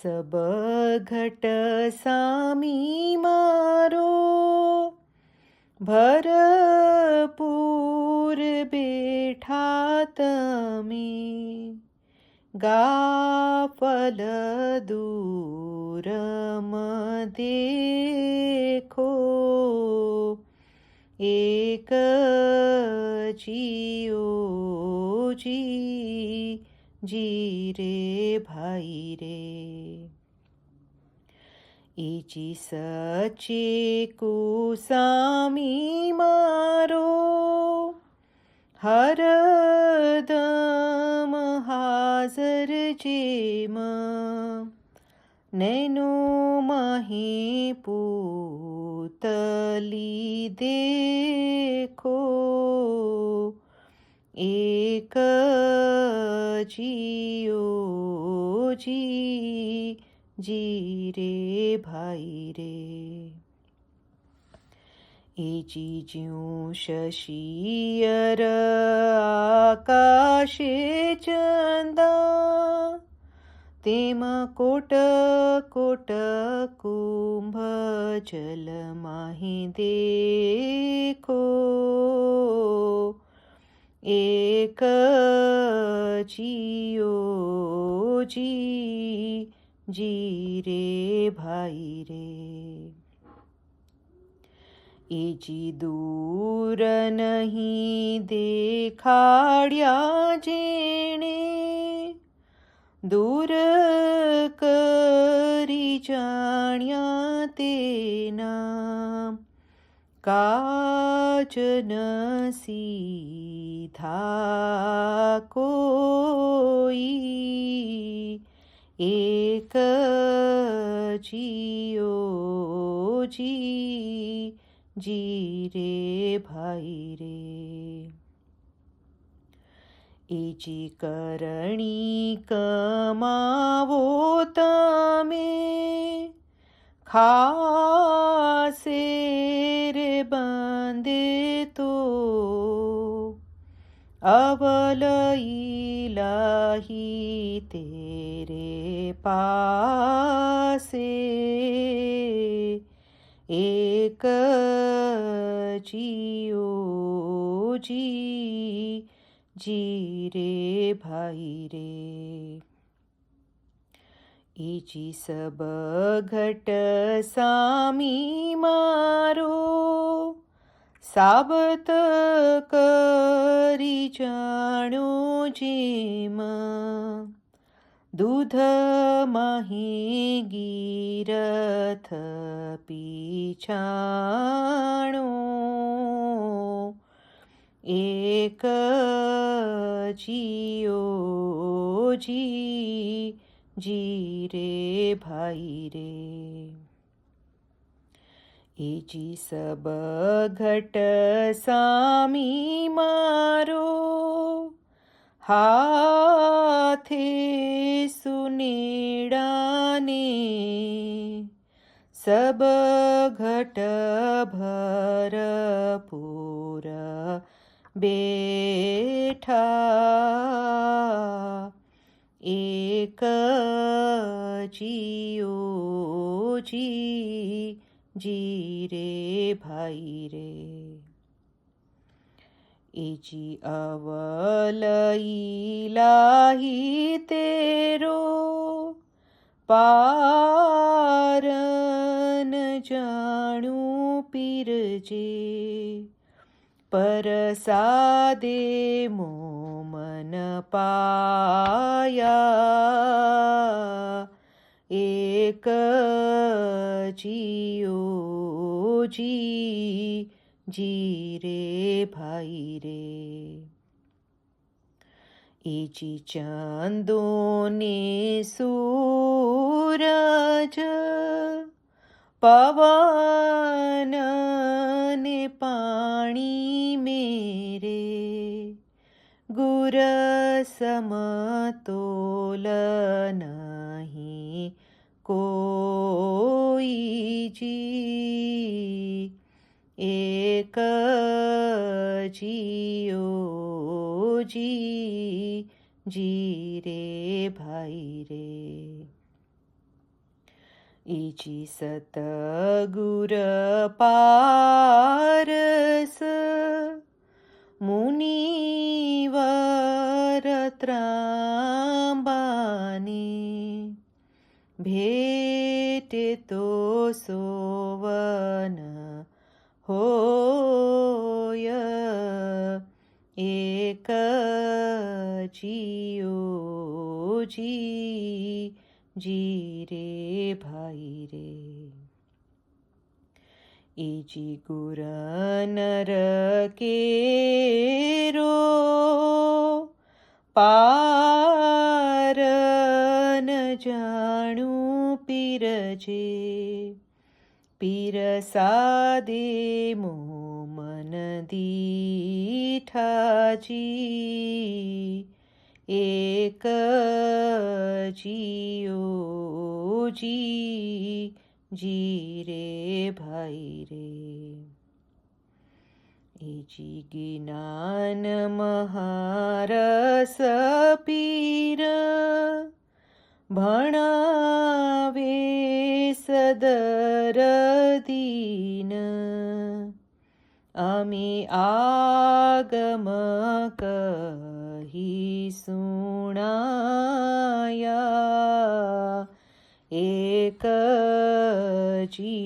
સબ ઘટ સામી મારો ભરપૂર બેઠા તમે ગાફલ દૂરમ દેખો એક જી રે ભાઈ રે ઈચી સચે કુસામી મારો હરદમ હાજર જેમ નૈનો માહી પૂતલી દેખો એક જી રે ભાઈ રે એ જીજ્યું શશિયર આકાશે ચંદા તેમાં કોટ કોટ કુંભ જલ માહી દેખો એક જી રે ભાઈ રે એ જી દૂર નહીં દેખાડ્યા જેણે દૂર કરી જાણ્યા તેના કાજ ન સીધા કોઈ એક જી રે ભાઈ રે એ જી કરણી કમાવો તમે ખાસે રે બાંધે તો અવલ ઇલાહી તેરે પાસે એક જી રે ભાઈ રે એ જી સબ ઘટ સામી મારો સાબત કરી જાણો જેમ દૂધ માહી ગીરથ પીછાણો એક જી રે ભાઈ રે એ જી સબ ઘટ સામી મારો હાથે સુનેડાને સબ ઘટ ભરપૂર બેઠા એક જી રે ભાઈ રે એ જી અવલ ઇલાહી તેરો પારન જાણું પીરજે પરસાદે મોમન પાયા એક જી રે ભાઈ રે એ જી ચાંદો ને સૂરજ પવન ને પાણી મેરે ગુર સમતોલ નહીં કોઈ જી એક જી રે ભાઈ રે इचि सतगुर पारस मुनिवर ત્રાંબાને भेटे तो सोवन होय एक जी रे भाई रे इजी गुर नर केरो पार न जाणू पीरजे पीरसादे मो मन दीठाजी एक जी रे भाई रे इजी ज्ञान महारस पीर भणावे सदर दीन अमी आगम कही सुनाया एक जी